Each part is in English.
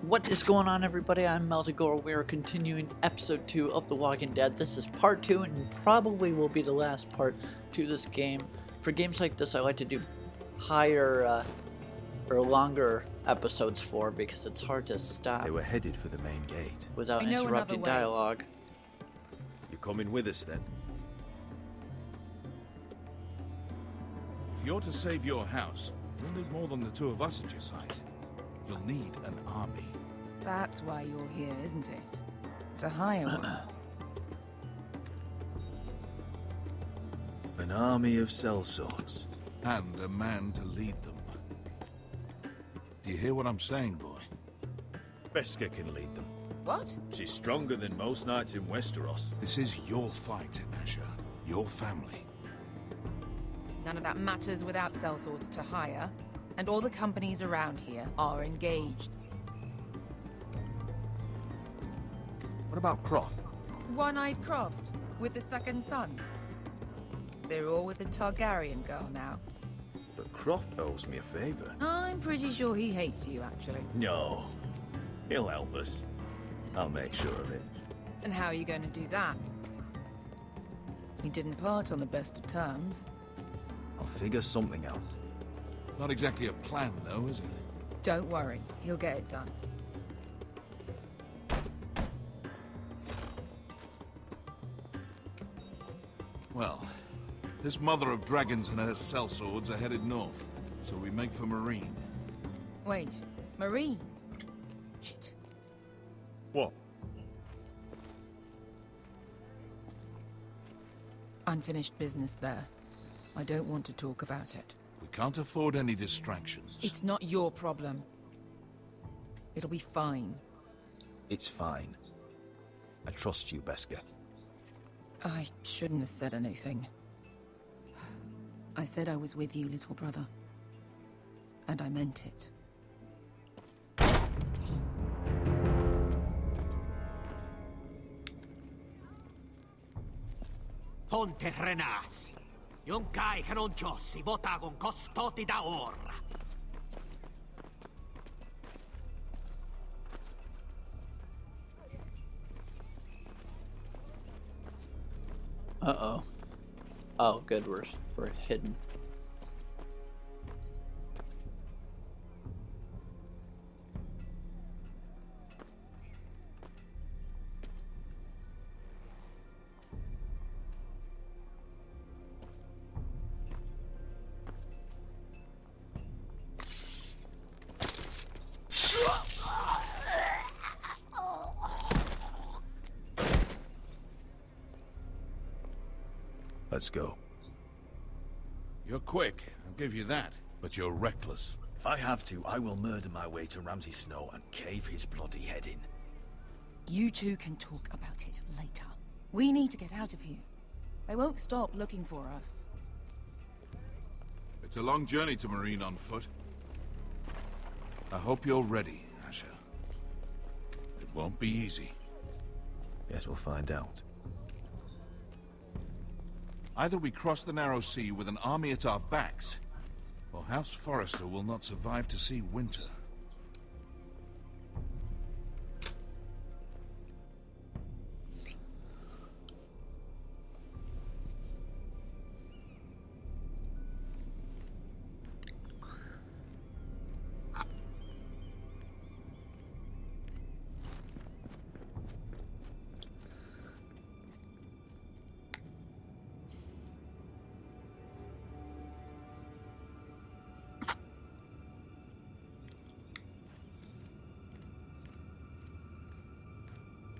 What is going on, everybody? I'm Gore. We are continuing episode 2 of The Walking Dead. This is part 2 and probably will be the last part to this game. For games like this, I like to do higher or longer episodes for because it's hard to stop. They were headed for the main gate. Without interrupting dialogue. You're coming with us then? If you're to save your house, you'll need more than the two of us at your side. You'll need an army. That's why you're here, isn't it? To hire one. An army of sellswords. And a man to lead them. Do you hear what I'm saying, boy? Veska can lead them. What? She's stronger than most knights in Westeros. This is your fight, Asher. Your family. None of that matters without sellswords to hire. And all the companies around here are engaged. What about Croft? One-eyed Croft, with the second sons. They're all with the Targaryen girl now. But Croft owes me a favor. I'm pretty sure he hates you, actually. No. He'll help us. I'll make sure of it. And how are you going to do that? We didn't part on the best of terms. I'll figure something out. Not exactly a plan, though, is it? Don't worry, he'll get it done. Well, this mother of dragons and her sellswords are headed north, so we make for Marine. Wait, Marine? Shit. What? Unfinished business there. I don't want to talk about it. We can't afford any distractions. It's not your problem. It'll be fine. It's fine. I trust you, Veska. I shouldn't have said anything. I said I was with you, little brother. And I meant it. Ponte Renas. Yung kai heron Diyos, ibotagong kostoti daor. Uh-oh. Oh, good, we're hidden. Let's go. You're quick, I'll give you that. But you're reckless. If I have to, I will murder my way to Ramsay Snow and cave his bloody head in. You two can talk about it later. We need to get out of here. They won't stop looking for us. It's a long journey to Marine on foot. I hope you're ready, Asher. It won't be easy. Guess we'll find out. Either we cross the narrow sea with an army at our backs, or House Forrester will not survive to see winter.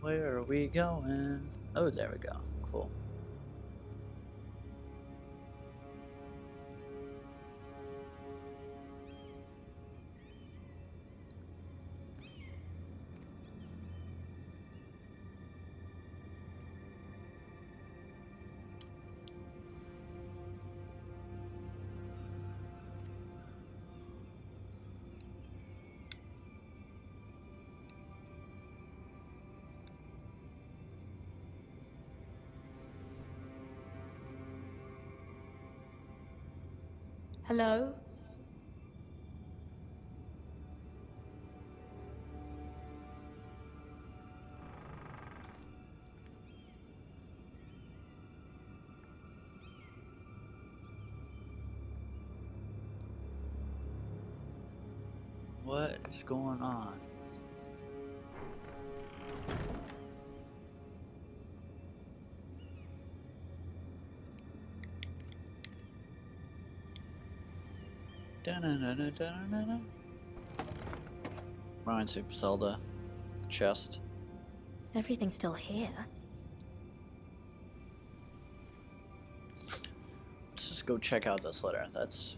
Where are we going? Oh, there we go. Cool. Hello? What is going on? Da-na-na-na-na-na-na. Reminds me of Zelda. Chest. Everything's still here. Let's just go check out this letter. That's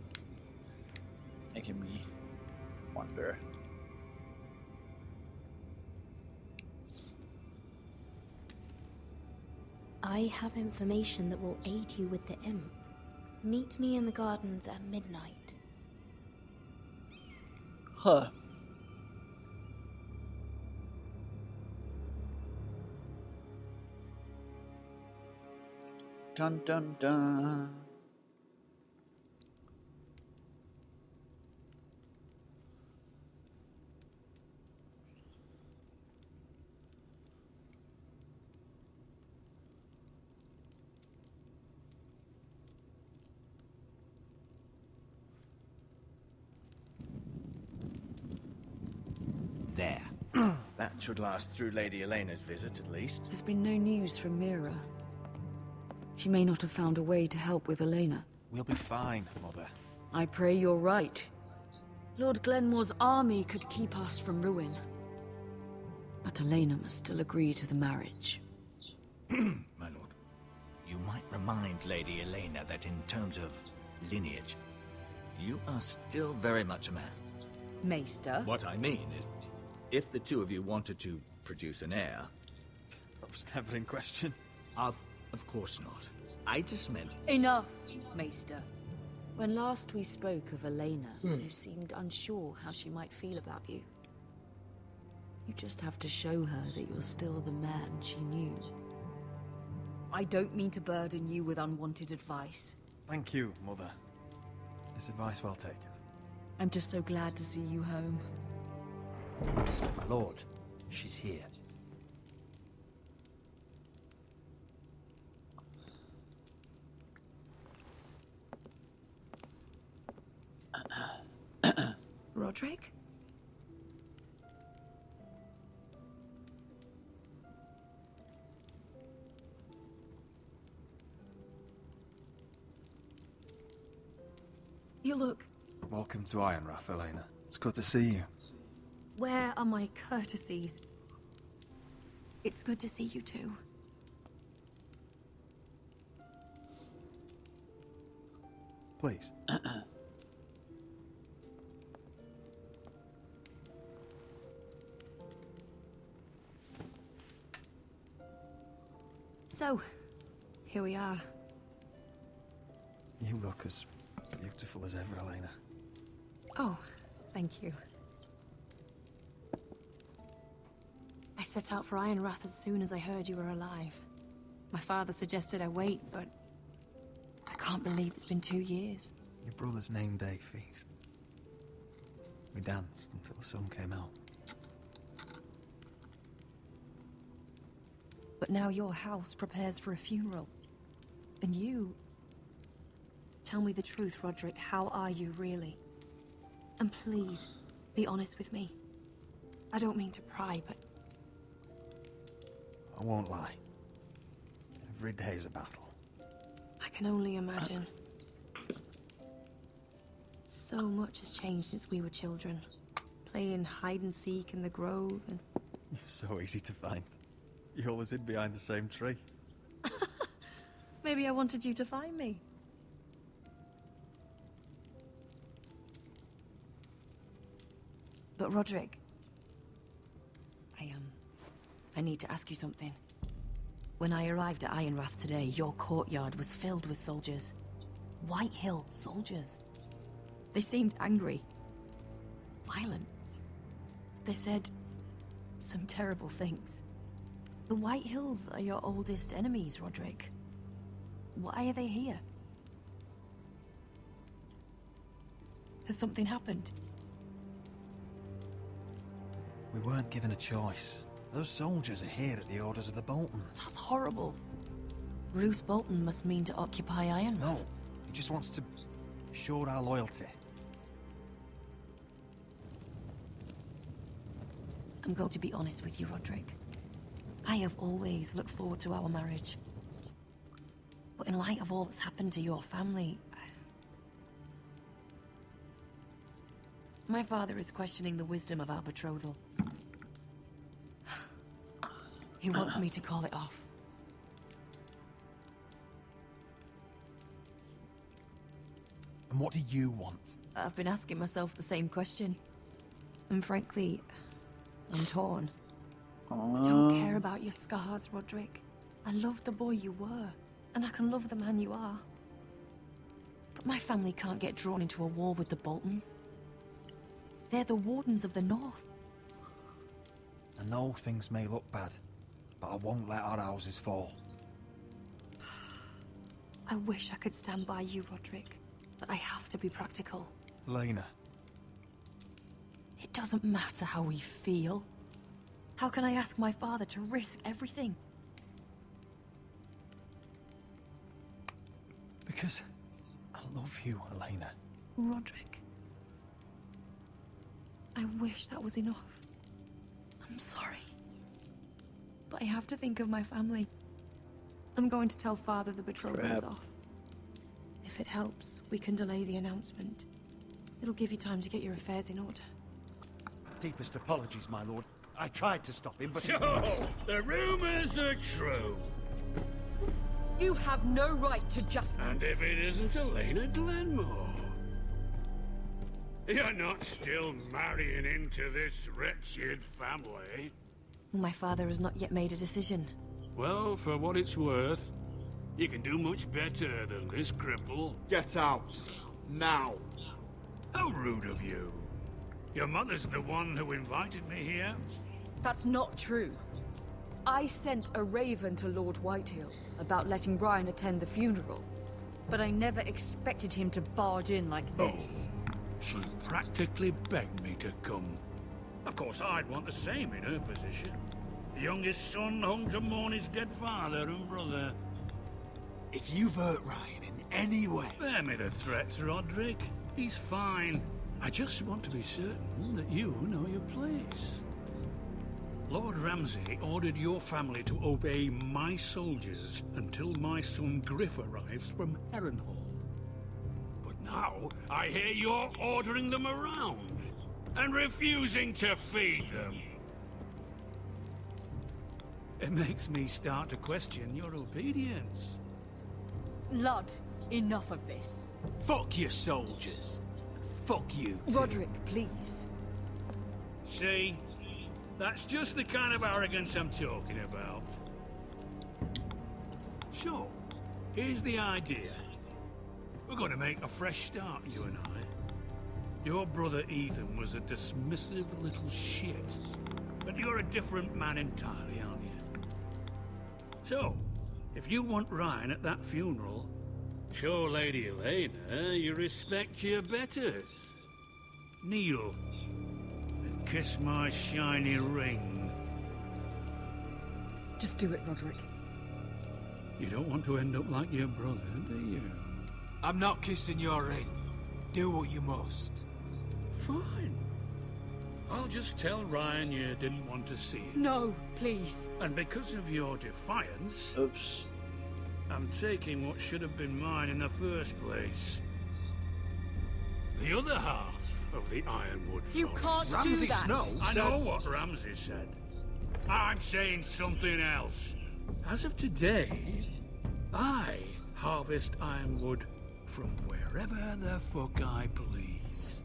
making me wonder. I have information that will aid you with the imp. Meet me in the gardens at midnight. Huh. Dun dun dun. There. That should last through Lady Elena's visit, at least. There's been no news from Mira. She may not have found a way to help with Elena. We'll be fine, Mother. I pray you're right. Lord Glenmore's army could keep us from ruin. But Elena must still agree to the marriage. My lord. You might remind Lady Elena that in terms of lineage, you are still very much a man. Maester? What I mean is, if the two of you wanted to produce an heir... That was never in question. Of course not. I just meant... Enough, Maester. When last we spoke of Elena, you seemed unsure how she might feel about you. You just have to show her that you're still the man she knew. I don't mean to burden you with unwanted advice. Thank you, Mother. It's advice well taken. I'm just so glad to see you home. My lord, she's here. Roderick? You look... Welcome to Ironrath, Elena. It's good to see you. Where are my courtesies? It's good to see you too. Please. So, here we are. You look as beautiful as ever, Elena. Oh, thank you. I set out for Ironrath as soon as I heard you were alive. My father suggested I wait, but I can't believe it's been 2 years. Your brother's name day feast. We danced until the sun came out. But now your house prepares for a funeral. And you... Tell me the truth, Roderick. How are you, really? And please, be honest with me. I don't mean to pry, but... I won't lie. Every day's a battle. I can only imagine. So much has changed since we were children. Playing hide and seek in the grove and... You're so easy to find. You always hid behind the same tree. Maybe I wanted you to find me. But Roderick... I need to ask you something. When I arrived at Ironrath today, your courtyard was filled with soldiers. White Hill soldiers. They seemed angry. Violent. They said some terrible things. The White Hills are your oldest enemies, Roderick. Why are they here? Has something happened? We weren't given a choice. Those soldiers are here at the orders of the Bolton. That's horrible. Roose Bolton must mean to occupy Ironrath. No, he just wants to show our loyalty. I'm going to be honest with you, Roderick. I have always looked forward to our marriage. But in light of all that's happened to your family... My father is questioning the wisdom of our betrothal. He wants me to call it off. And what do you want? I've been asking myself the same question. And frankly, I'm torn. I don't care about your scars, Roderick. I love the boy you were, and I can love the man you are. But my family can't get drawn into a war with the Boltons. They're the Wardens of the North. I know things may look bad, but I won't let our houses fall. I wish I could stand by you, Roderick, but I have to be practical. Lena. It doesn't matter how we feel. How can I ask my father to risk everything? Because I love you, Elena. Roderick. I wish that was enough. I'm sorry. But I have to think of my family. I'm going to tell Father the betrothal is off. If it helps, we can delay the announcement. It'll give you time to get your affairs in order. Deepest apologies, my lord. I tried to stop him, but... So, the rumors are true. You have no right to just... And if it isn't Elena Glenmore? You're not still marrying into this wretched family? My father has not yet made a decision. Well, for what it's worth, you can do much better than this cripple. Get out. Now. How rude of you. Your mother's the one who invited me here? That's not true. I sent a raven to Lord Whitehill about letting Brian attend the funeral. But I never expected him to barge in like this. Oh, she practically begged me to come. Of course, I'd want the same in her position. The youngest son home to mourn his dead father and brother. If you've hurt Ryan in any way... Spare me the threats, Roderick. He's fine. I just want to be certain that you know your place. Lord Ramsay ordered your family to obey my soldiers until my son Griff arrives from Harrenhal. But now, I hear you're ordering them around and refusing to feed them. It makes me start to question your obedience. Lud, enough of this. Fuck your soldiers. Fuck you, too. Roderick, please. See? That's just the kind of arrogance I'm talking about. So, here's the idea. We're going to make a fresh start, you and I. Your brother Ethan was a dismissive little shit. But you're a different man entirely, aren't you? So, if you want Ryan at that funeral, show Lady Elena you respect your betters. Kneel. And kiss my shiny ring. Just do it, Roderick. You don't want to end up like your brother, do you? I'm not kissing your ring. Do what you must. Fine. I'll just tell Ryan you didn't want to see it. No, please. And because of your defiance... Oops. I'm taking what should have been mine in the first place. The other half of the Ironwood You Forest. can't do Ramsay that. Snow I said... know what Ramsay said. I'm saying something else. As of today, I harvest Ironwood from wherever the fuck I please.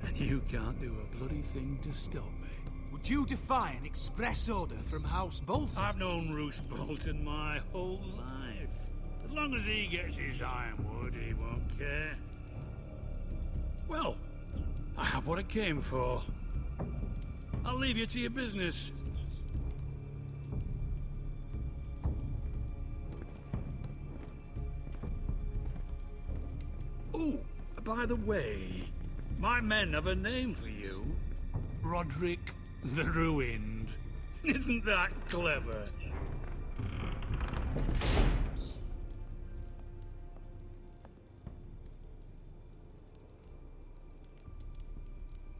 And you can't do a bloody thing to stop me. Would you defy an express order from House Bolton? I've known Roose Bolton my whole life. As long as he gets his Ironwood, he won't care. Well, I have what I came for. I'll leave you to your business. Oh, by the way, my men have a name for you. Roderick the Ruined. Isn't that clever?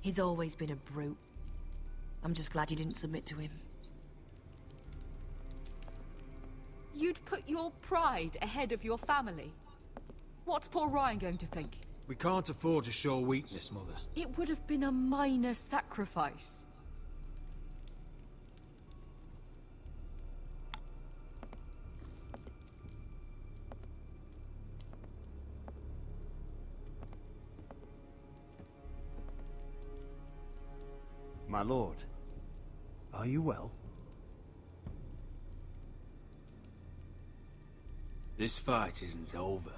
He's always been a brute. I'm just glad you didn't submit to him. You'd put your pride ahead of your family? What's poor Ryan going to think? We can't afford to show weakness, Mother. It would have been a minor sacrifice. My lord, are you well? This fight isn't over.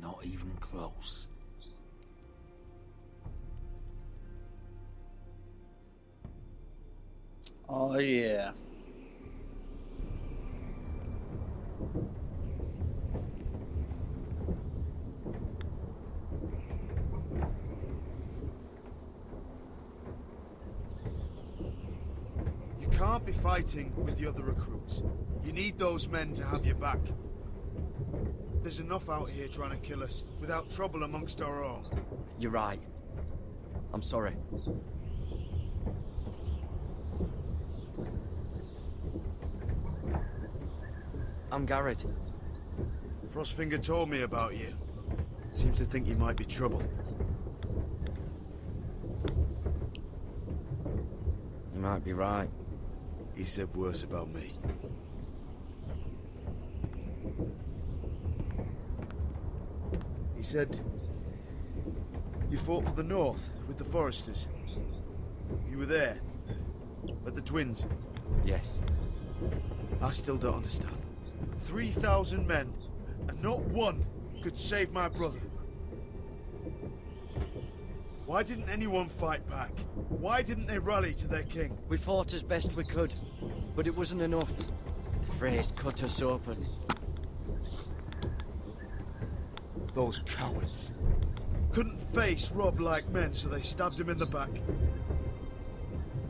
Not even close. Oh yeah. You can't be fighting with the other recruits. You need those men to have your back. There's enough out here trying to kill us, without trouble amongst our own. You're right. I'm sorry. I'm Garrett. Frostfinger told me about you. Seems to think you might be trouble. You might be right. He said worse about me. He said you fought for the North with the Foresters. You were there, at the Twins. Yes. I still don't understand. 3,000 men, and not one could save my brother. Why didn't anyone fight back? Why didn't they rally to their king? We fought as best we could, but it wasn't enough. The Freys cut us open. Those cowards. Couldn't face Rob like men, so they stabbed him in the back.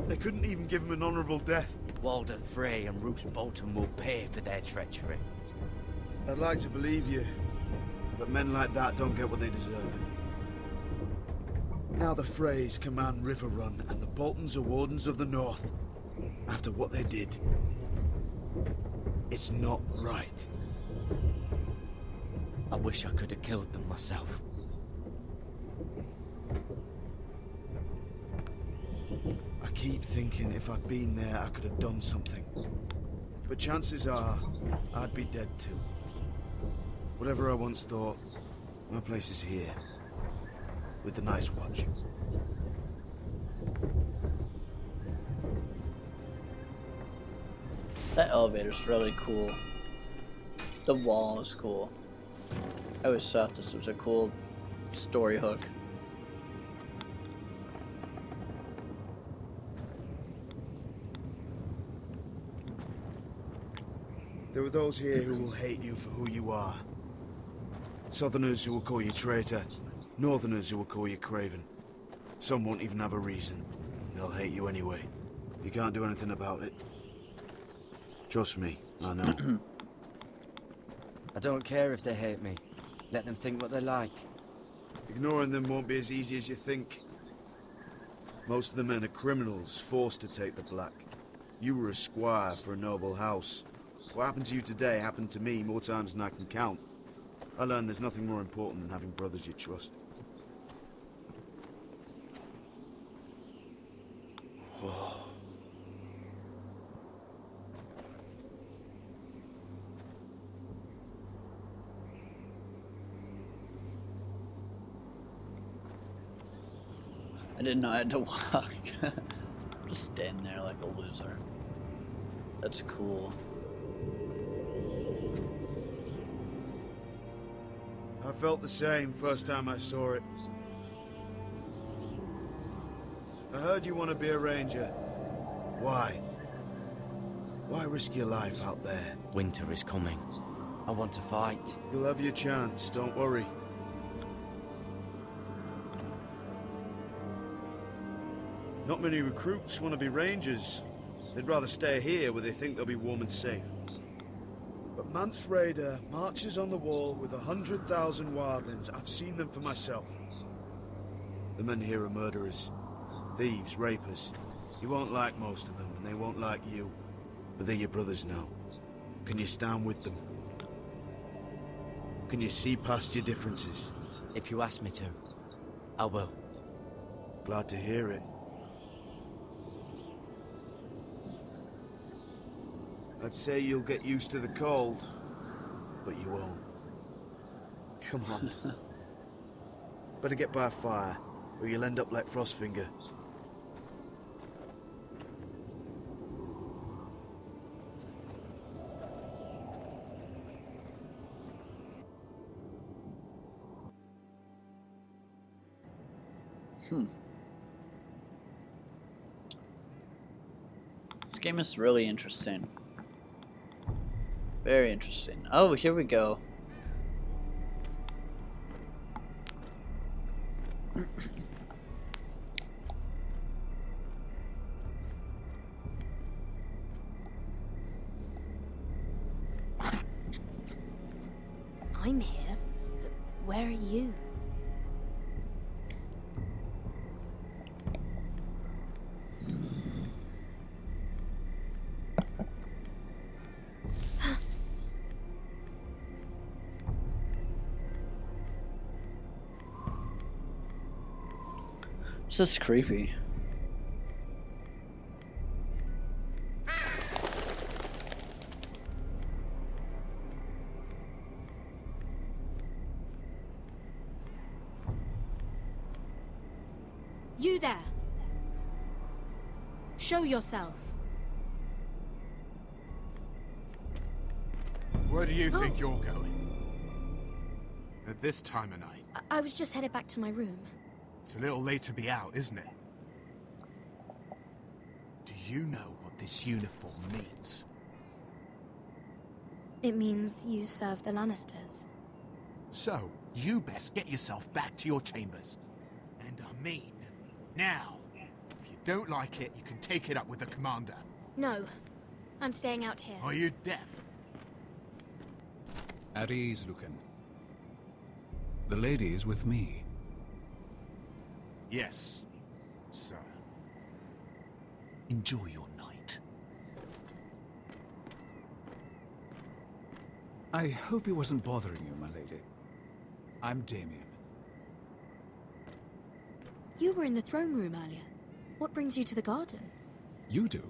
They couldn't even give him an honorable death. Walder Frey and Roose Bolton will pay for their treachery. I'd like to believe you, but men like that don't get what they deserve. Now the Freys command Riverrun, and the Boltons are Wardens of the North. After what they did, it's not right. I wish I could have killed them myself. I keep thinking if I'd been there, I could have done something. But chances are, I'd be dead too. Whatever I once thought, my place is here. With the Night's Watch. That elevator's really cool. The wall is cool. I always thought this was a cool story hook. There are those here who will hate you for who you are. Southerners who will call you traitor. Northerners who will call you craven. Some won't even have a reason. They'll hate you anyway. You can't do anything about it. Trust me, I know. I don't care if they hate me. Let them think what they like. Ignoring them won't be as easy as you think. Most of the men are criminals, forced to take the black. You were a squire for a noble house. What happened to you today happened to me more times than I can count. I learned there's nothing more important than having brothers you trust. Whoa. I didn't know I had to walk. Just stand there like a loser. That's cool. I felt the same first time I saw it. I heard you want to be a ranger. Why? Why risk your life out there? Winter is coming. I want to fight. You'll have your chance, don't worry. Not many recruits want to be rangers. They'd rather stay here where they think they'll be warm and safe. But Mance Raider marches on the wall with 100,000 wildlings. I've seen them for myself. The men here are murderers, thieves, rapers. You won't like most of them, and they won't like you. But they're your brothers now. Can you stand with them? Can you see past your differences? If you ask me to, I will. Glad to hear it. I'd say you'll get used to the cold, but you won't. Come on. Better get by a fire, or you'll end up like Frostfinger. This game is really interesting. Very interesting. Oh, here we go. I'm here, but where are you? This is creepy. You there! Show yourself. Where do you think you're going? At this time of night? I was just headed back to my room. It's a little late to be out, isn't it? Do you know what this uniform means? It means you serve the Lannisters. So, you best get yourself back to your chambers. And I mean, now. If you don't like it, you can take it up with the commander. No, I'm staying out here. Are you deaf? At ease, Lucan. The lady is with me. Yes, sir. Enjoy your night. I hope he wasn't bothering you, my lady. I'm Damien. You were in the throne room earlier. What brings you to the garden? You do.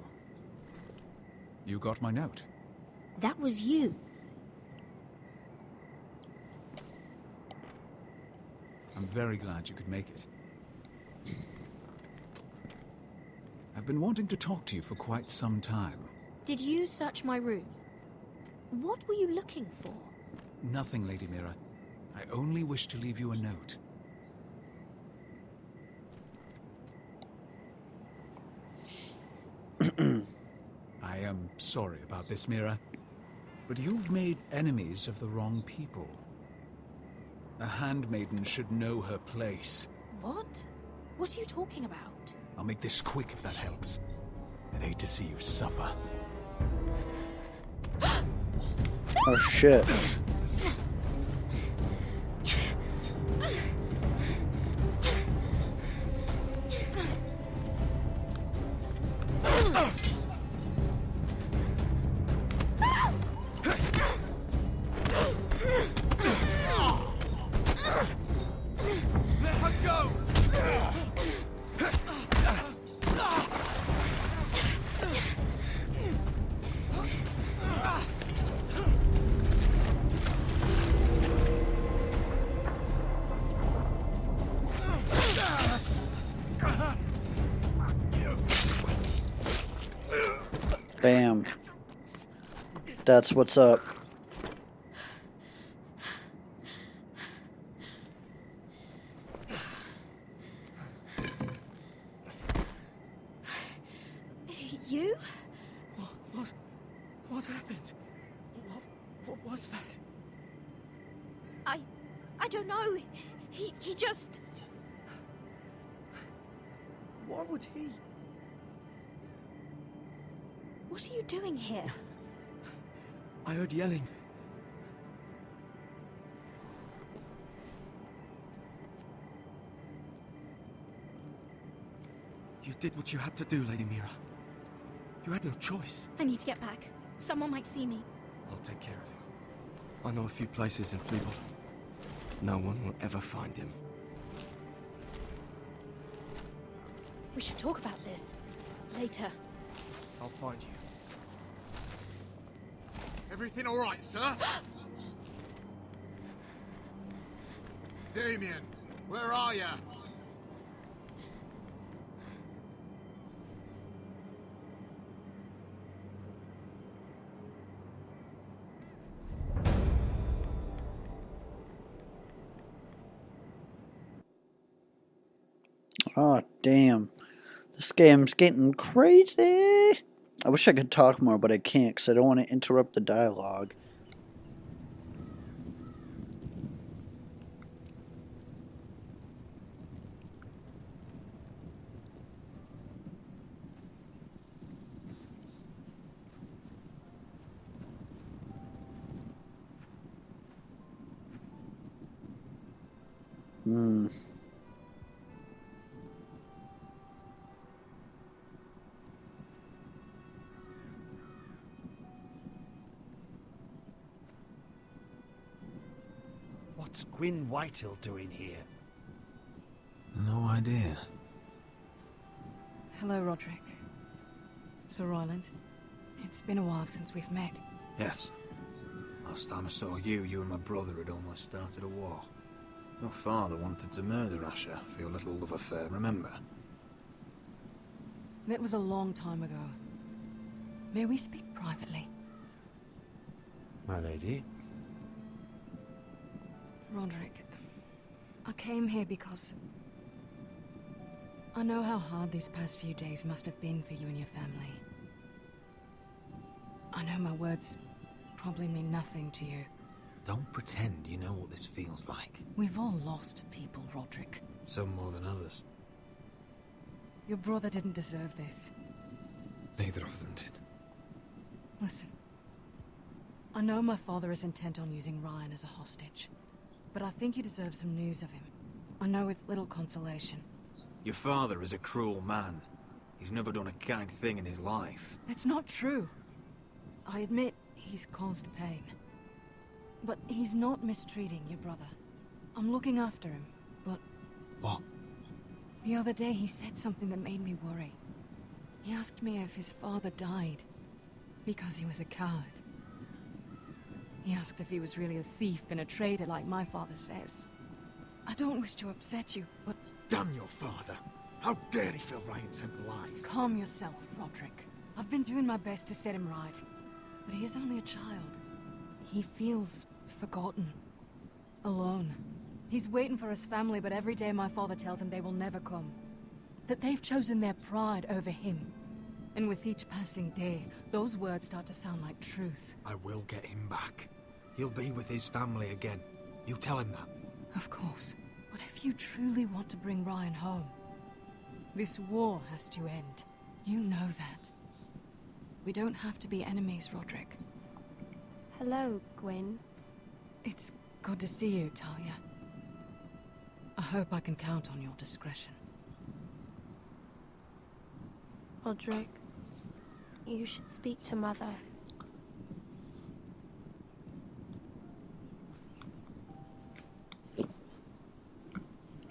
You got my note. That was you. I'm very glad you could make it. I've been wanting to talk to you for quite some time. Did you search my room? What were you looking for? Nothing, Lady Mira. I only wish to leave you a note. I am sorry about this, Mira, but you've made enemies of the wrong people. A handmaiden should know her place. What? What are you talking about? I'll make this quick if that helps. I'd hate to see you suffer. Oh shit. Let her go! Bam. That's what's up. You? What happened? What was that? I don't know. He just... Why would he? What are you doing here? I heard yelling. You did what you had to do, Lady Mira. You had no choice. I need to get back. Someone might see me. I'll take care of him. I know a few places in Fleabot. No one will ever find him. We should talk about this. Later. I'll find you. Everything all right, sir? Damien, where are you? Oh, damn. This game's getting crazy. I wish I could talk more, but I can't because I don't want to interrupt the dialogue. What's Gwyn Whitehill doing here? No idea. Hello, Roderick. Sir Royland. It's been a while since we've met. Yes. Last time I saw you, you and my brother had almost started a war. Your father wanted to murder Asher for your little love affair, remember? That was a long time ago. May we speak privately? My lady? Roderick, I came here because I know how hard these past few days must have been for you and your family. I know my words probably mean nothing to you. Don't pretend you know what this feels like. We've all lost people, Roderick. Some more than others. Your brother didn't deserve this. Neither of them did. Listen, I know my father is intent on using Ryan as a hostage, but I think you deserve some news of him. I know it's little consolation. Your father is a cruel man. He's never done a kind thing in his life. That's not true. I admit he's caused pain. But he's not mistreating your brother. I'm looking after him, but... What? The other day he said something that made me worry. He asked me if his father died because he was a coward. He asked if he was really a thief and a traitor like my father says. I don't wish to upset you, but... Damn your father! How dare he fill Ryan's head with lies? Calm yourself, Roderick. I've been doing my best to set him right. But he is only a child. He feels forgotten. Alone. He's waiting for his family, but every day my father tells him they will never come. That they've chosen their pride over him. And with each passing day, those words start to sound like truth. I will get him back. He'll be with his family again. You tell him that. Of course. But if you truly want to bring Ryan home, this war has to end. You know that. We don't have to be enemies, Roderick. Hello, Gwyn. It's good to see you, Talia. I hope I can count on your discretion. Roderick, you should speak to Mother.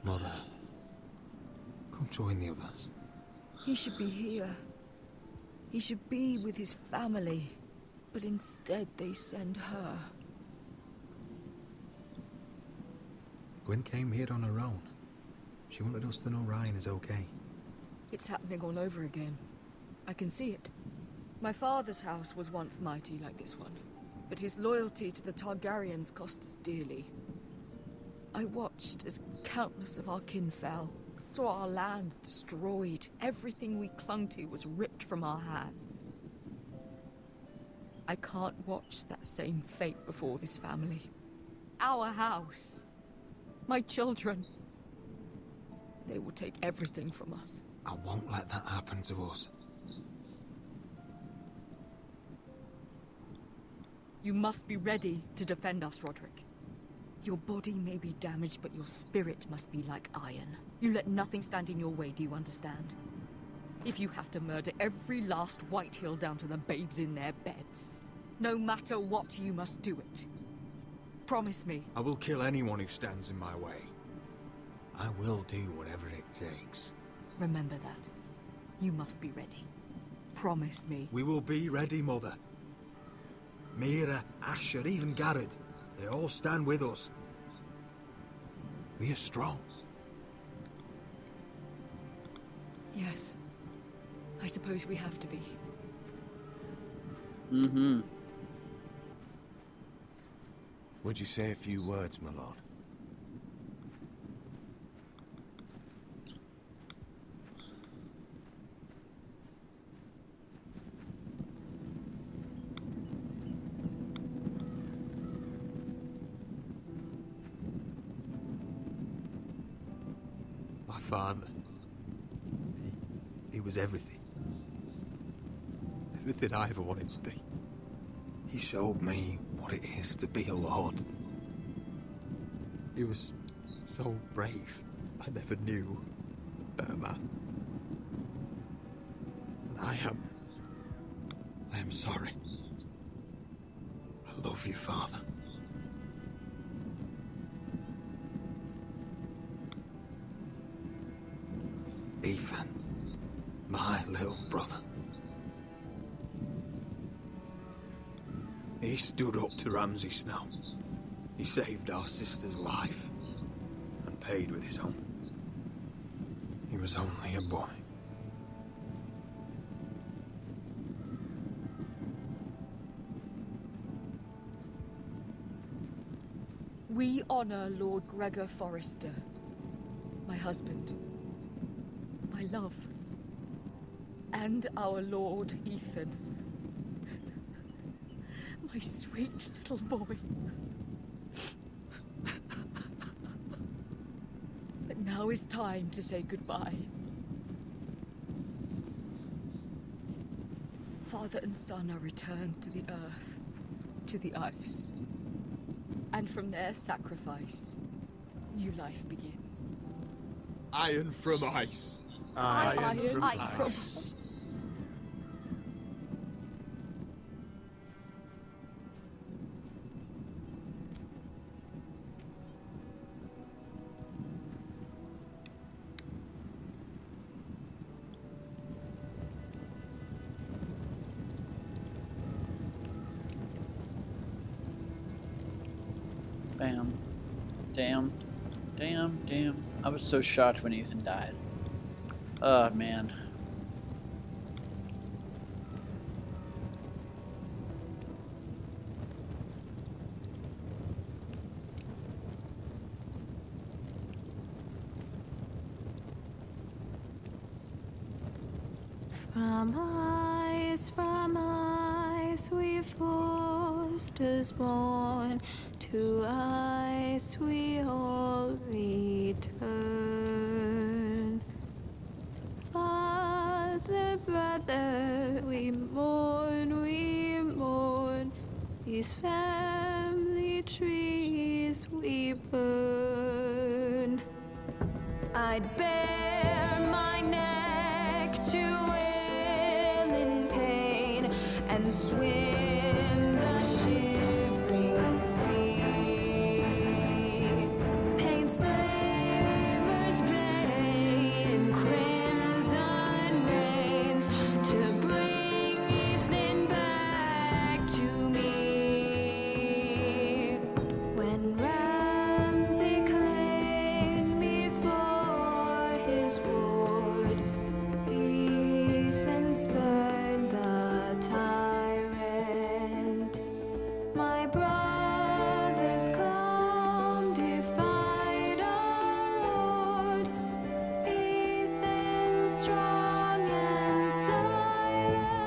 Mother, come join the others. He should be here. He should be with his family. But instead they send her. Gwyn came here on her own. She wanted us to know Ryan is okay. It's happening all over again. I can see it. My father's house was once mighty like this one, but his loyalty to the Targaryens cost us dearly. I watched as countless of our kin fell, saw our lands destroyed, everything we clung to was ripped from our hands. I can't watch that same fate before this family. Our house. My children. They will take everything from us. I won't let that happen to us. You must be ready to defend us, Roderick. Your body may be damaged, but your spirit must be like iron. You let nothing stand in your way, do you understand? If you have to murder every last Whitehill down to the babes in their beds. No matter what, you must do it. Promise me. I will kill anyone who stands in my way. I will do whatever it takes. Remember that. You must be ready. Promise me. We will be ready, Mother. Mira, Asher, even Garrett. They all stand with us. We are strong. Yes. I suppose we have to be. Mm-hmm. Would you say a few words, my lord? My father. He was everything. Everything I ever wanted to be. He showed me what it is to be a lord. He was so brave. I never knew a better man. And I am sorry. I love you, Father. Ethan, my little brother. He stood up to Ramsay Snow. He saved our sister's life and paid with his own. He was only a boy. We honor Lord Gregor Forrester, my husband, my love, and our Lord Ethan, my sweet little boy. But now is time to say goodbye. Father and son are returned to the earth, to the ice. And from their sacrifice, new life begins. Iron from ice. Iron from ice. Bam. Damn. Damn, damn. I was so shocked when Ethan died. Oh, man. From ice we forced us born, to ice we all return. Father, brother, we mourn, these family trees we burn. I'd bare my neck to and swim the shivering sea. Paint slavers' bay in crimson rains to bring Ethan back to me. When Ramsay claimed me for his ward, Ethan spurned the tyrant. My brothers come defied our Lord. Ethan strong and silent.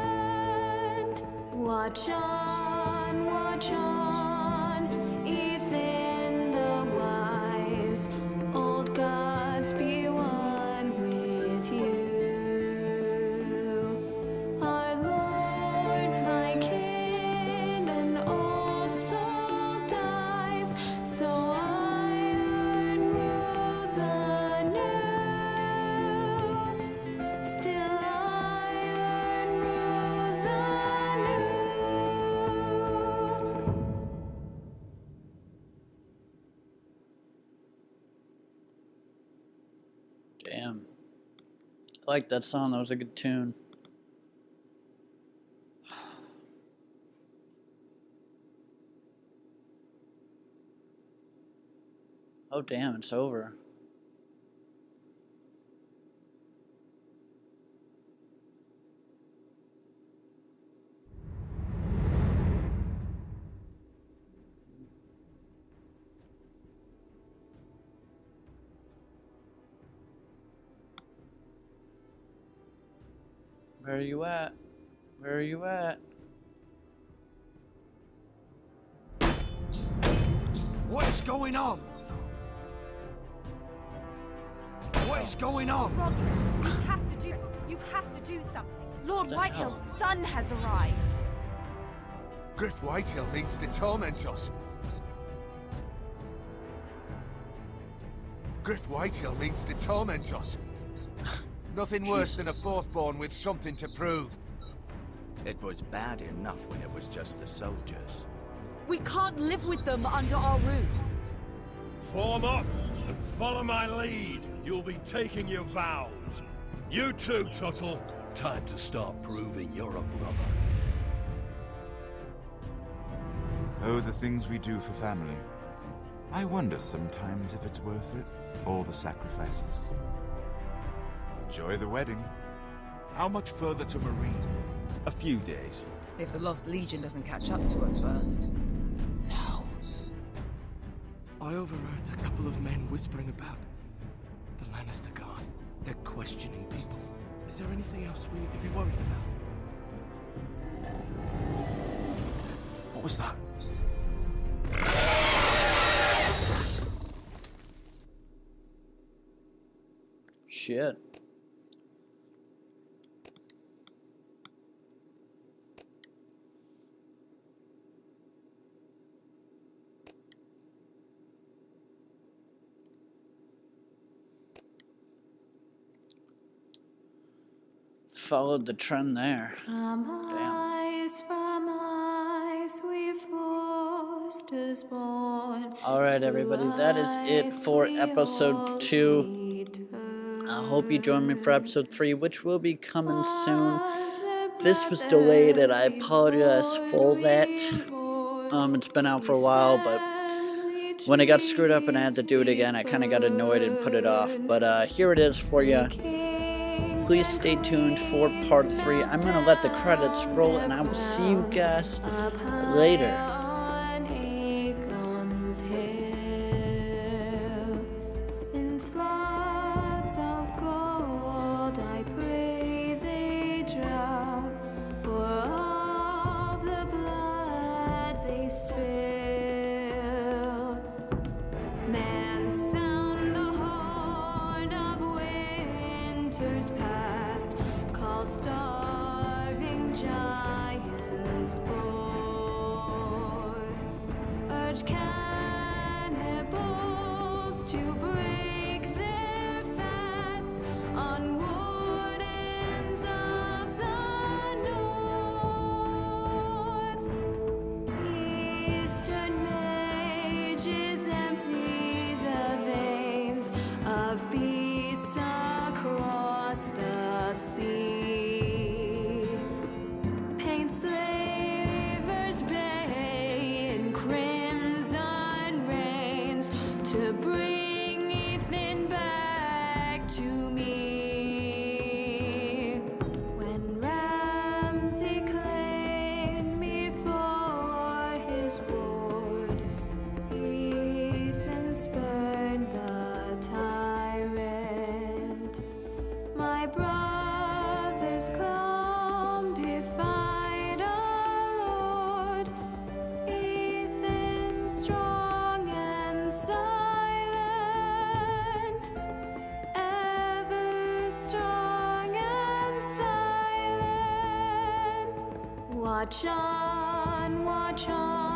Watch on, Ethan the wise. Old gods be one with you. Our Lord, my kin, an old soul dies, so iron rules anew. Still like that song. That was a good tune. Oh damn, it's over. Where are you at? Where are you at? What is going on? What is going on? Roger, you have to do something. Lord Whitehill's son has arrived. Griff Whitehill means to torment us. Griff Whitehill means to torment us. Nothing worse than a fourthborn with something to prove. It was bad enough when it was just the soldiers. We can't live with them under our roof. Form up and follow my lead. You'll be taking your vows. You too, Tuttle. Time to start proving you're a brother. Oh, the things we do for family. I wonder sometimes if it's worth it, all the sacrifices. Enjoy the wedding. How much further to Marine? A few days. If the Lost Legion doesn't catch up to us first. No. I overheard a couple of men whispering about the Lannister Guard. They're questioning people. Is there anything else we need to be worried about? What was that? Shit. Followed the trend there. From eyes, we Foster's born. Alright, everybody, that is it for episode 2. I hope you join me for episode 3, which will be coming soon. This was delayed, and I apologize for that. It's been out for a while, but when I got screwed up and I had to do it again, I kind of got annoyed and put it off. But here it is for you. Please stay tuned for part 3. I'm going to let the credits roll, and I will see you guys later. Past, call starving giants forth, urge cannibals to break their fast on wardens of the north. Eastern mages empty the veins of beasts across the sea. Paint slavers bay in crimson rains to bring Ethan back to me. When Ramsay claimed me for his board, Ethan spurned the tyrant. My brother's calm defied a lord. Ethan strong and silent, ever strong and silent. Watch on, watch on.